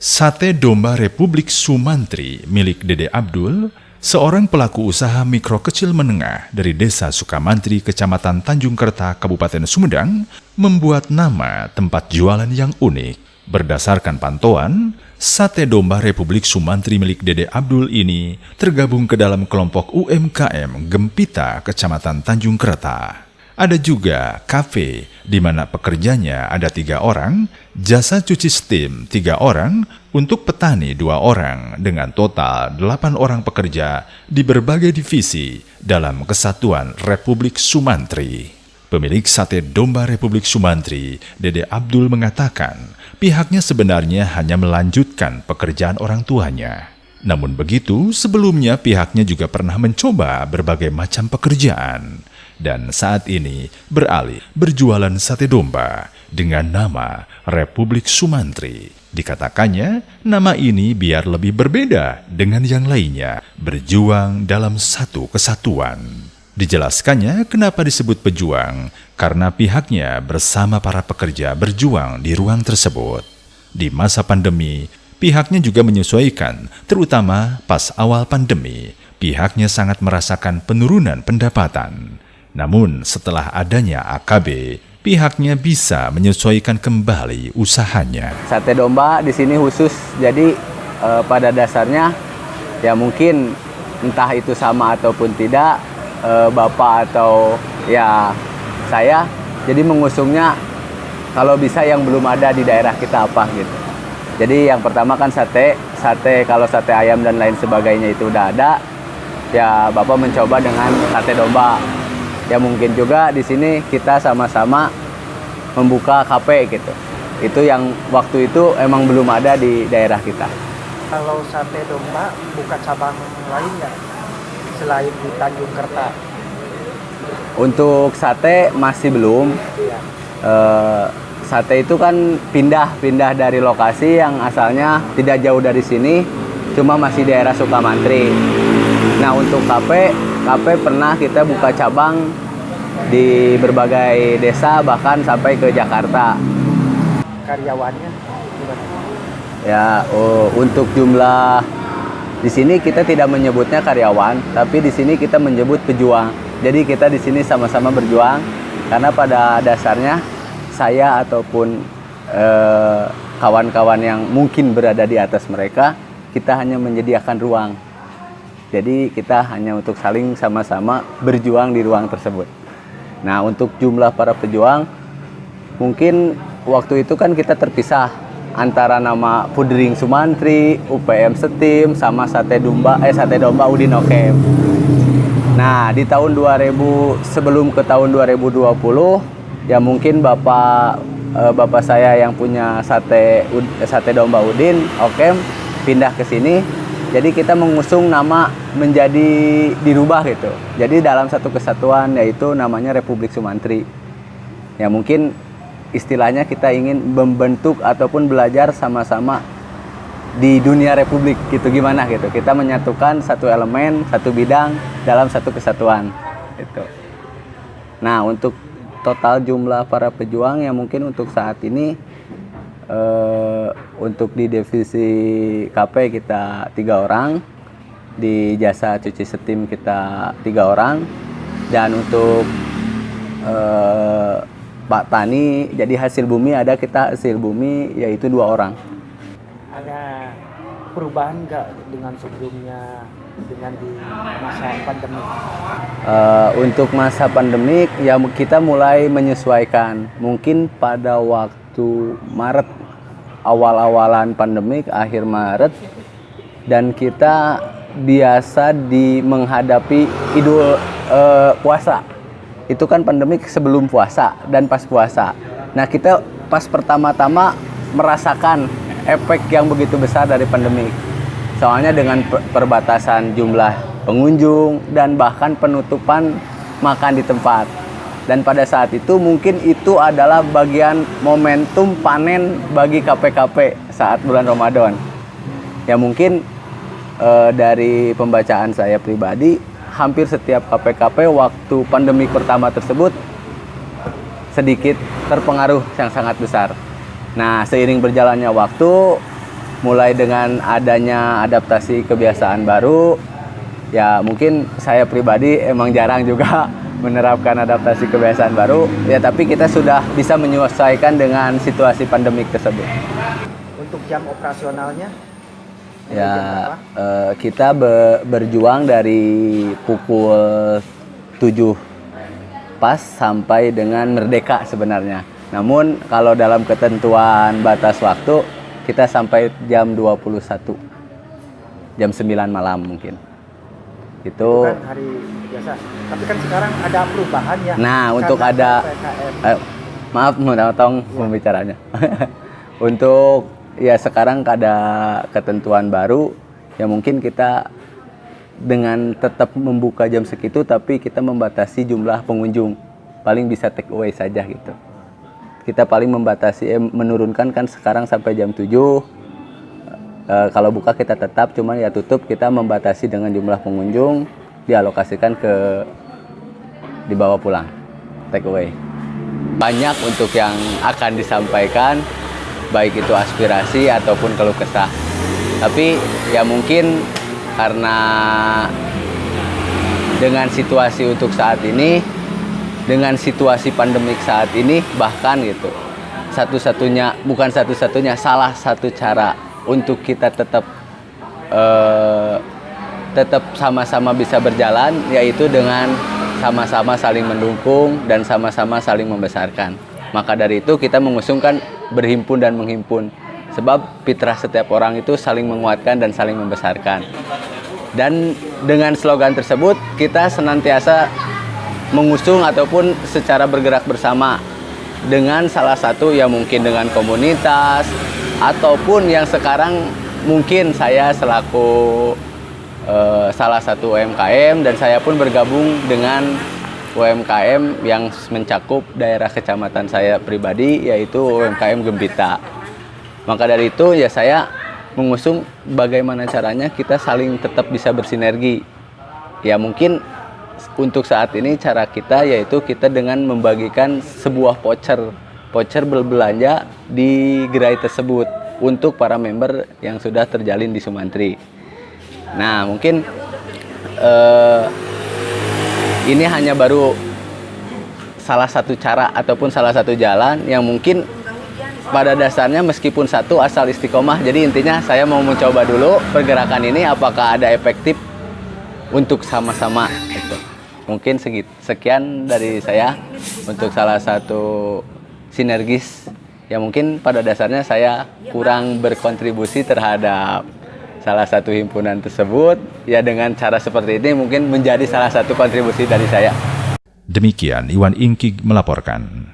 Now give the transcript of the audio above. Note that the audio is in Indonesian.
Sate domba Republik Sumantri milik Dede Abdul, seorang pelaku usaha mikro kecil menengah dari Desa Sukamantri, Kecamatan Tanjung Kerta, Kabupaten Sumedang, membuat nama tempat jualan yang unik. Berdasarkan pantauan, sate domba Republik Sumantri milik Dede Abdul ini tergabung ke dalam kelompok UMKM Gempita, Kecamatan Tanjung Kerta. Ada juga kafe di mana pekerjanya ada 3 orang, jasa cuci steam 3 orang, untuk petani 2 orang, dengan total 8 orang pekerja di berbagai divisi dalam Kesatuan Republik Sumantri. Pemilik sate domba Republik Sumantri, Dede Abdul, mengatakan pihaknya sebenarnya hanya melanjutkan pekerjaan orang tuanya. Namun begitu, sebelumnya pihaknya juga pernah mencoba berbagai macam pekerjaan. Dan saat ini beralih berjualan sate domba dengan nama Republik Sumantri. Dikatakannya, nama ini biar lebih berbeda dengan yang lainnya, berjuang dalam satu kesatuan. Dijelaskannya kenapa disebut pejuang, karena pihaknya bersama para pekerja berjuang di ruang tersebut. Di masa pandemi, pihaknya juga menyesuaikan, terutama pas awal pandemi, pihaknya sangat merasakan penurunan pendapatan. Namun setelah adanya AKB, pihaknya bisa menyesuaikan kembali usahanya. Sate domba di sini khusus, jadi pada dasarnya ya mungkin entah itu sama ataupun tidak, Bapak atau ya saya, jadi mengusungnya kalau bisa yang belum ada di daerah kita apa gitu. Jadi yang pertama kan sate kalau sate ayam dan lain sebagainya itu udah ada, ya Bapak mencoba dengan sate domba. Ya mungkin juga di sini kita sama-sama membuka kafe gitu. Itu yang waktu itu emang belum ada di daerah kita. Kalau sate domba buka cabang lain nggak selain di Tanjung Kerta? Untuk sate masih belum. Ya. Sate itu kan pindah dari lokasi yang asalnya tidak jauh dari sini, cuma masih daerah Sukamantri. Nah untuk kafe pernah kita buka cabang di berbagai desa, bahkan sampai ke Jakarta. Karyawannya gimana? Ya, untuk jumlah di sini kita tidak menyebutnya karyawan, tapi di sini kita menyebut pejuang. Jadi kita di sini sama-sama berjuang, karena pada dasarnya saya ataupun kawan-kawan yang mungkin berada di atas mereka, kita hanya menyediakan ruang. Jadi kita hanya untuk saling sama-sama berjuang di ruang tersebut. Nah untuk jumlah para pejuang, mungkin waktu itu kan kita terpisah antara nama Pudering Sumantri, UPM Steam, sama sate domba Udin Okem. Nah di tahun 2000, sebelum ke tahun 2020, ya mungkin bapak saya yang punya sate domba Udin Okem pindah ke sini. Jadi kita mengusung nama menjadi dirubah gitu. Jadi dalam satu kesatuan, yaitu namanya Republik Sumantri. Ya mungkin istilahnya kita ingin membentuk ataupun belajar sama-sama di dunia Republik gitu, gimana gitu. Kita menyatukan satu elemen, satu bidang dalam satu kesatuan gitu. Nah untuk total jumlah para pejuang yang mungkin untuk saat ini, untuk di divisi KP kita 3 orang, di jasa cuci steam kita 3 orang, dan untuk Pak Tani, jadi hasil bumi ada kita hasil bumi yaitu 2 orang. Ada perubahan nggak dengan sebelumnya, dengan di masa pandemi? Untuk masa pandemik ya kita mulai menyesuaikan. Mungkin pada waktu Maret, awal-awalan pandemik, akhir Maret, dan kita biasa menghadapi Idul puasa. Itu kan pandemik sebelum puasa dan pas puasa. Nah kita pas pertama-tama merasakan efek yang begitu besar dari pandemik. Soalnya dengan perbatasan jumlah pengunjung dan bahkan penutupan makan di tempat. Dan pada saat itu mungkin itu adalah bagian momentum panen bagi KP-KP saat bulan Ramadan. Ya mungkin dari pembacaan saya pribadi, hampir setiap KP-KP waktu pandemi pertama tersebut sedikit terpengaruh yang sangat besar. Nah, seiring berjalannya waktu, mulai dengan adanya adaptasi kebiasaan baru. Ya mungkin saya pribadi emang jarang juga menerapkan adaptasi kebiasaan baru. Ya tapi kita sudah bisa menyesuaikan dengan situasi pandemik tersebut. Untuk jam operasionalnya? Ya kita berjuang dari pukul 7 pas sampai dengan merdeka sebenarnya. Namun kalau dalam ketentuan batas waktu kita sampai jam 21. Jam 9 malam mungkin. Itu kan hari biasa. Tapi kan sekarang ada perubahan ya. Nah, untuk ada maaf memotong pembicaranya. Untuk ya sekarang ada ketentuan baru ya mungkin kita dengan tetap membuka jam segitu tapi kita membatasi jumlah pengunjung. Paling bisa take away saja gitu. Kita paling membatasi menurunkan kan sekarang sampai jam 7. Kalau buka kita tetap, cuman ya tutup kita membatasi dengan jumlah pengunjung dialokasikan ke dibawa pulang take away. Banyak untuk yang akan disampaikan baik itu aspirasi ataupun keluh kesah. Tapi ya mungkin karena dengan situasi untuk saat ini, dengan situasi pandemik saat ini bahkan gitu, bukan satu-satunya, salah satu cara untuk kita tetap sama-sama bisa berjalan yaitu dengan sama-sama saling mendukung dan sama-sama saling membesarkan. Maka dari itu kita mengusungkan berhimpun dan menghimpun. Sebab fitrah setiap orang itu saling menguatkan dan saling membesarkan. Dan dengan slogan tersebut kita senantiasa mengusung ataupun secara bergerak bersama dengan salah satu ya mungkin dengan komunitas ataupun yang sekarang mungkin saya selaku salah satu UMKM dan saya pun bergabung dengan UMKM yang mencakup daerah kecamatan saya pribadi yaitu UMKM Gembita. Maka dari itu ya saya mengusung bagaimana caranya kita saling tetap bisa bersinergi. Ya mungkin untuk saat ini cara kita yaitu kita dengan membagikan sebuah voucher berbelanja di gerai tersebut untuk para member yang sudah terjalin di Sumantri. Nah mungkin ini hanya baru salah satu cara ataupun salah satu jalan yang mungkin pada dasarnya meskipun satu asal istiqomah. Jadi intinya saya mau mencoba dulu pergerakan ini apakah ada efektif untuk sama-sama gitu. Mungkin sekian dari saya untuk salah satu sinergis yang mungkin pada dasarnya saya kurang berkontribusi terhadap salah satu himpunan tersebut. Ya dengan cara seperti ini mungkin menjadi salah satu kontribusi dari saya. Demikian Iwan Ingkig melaporkan.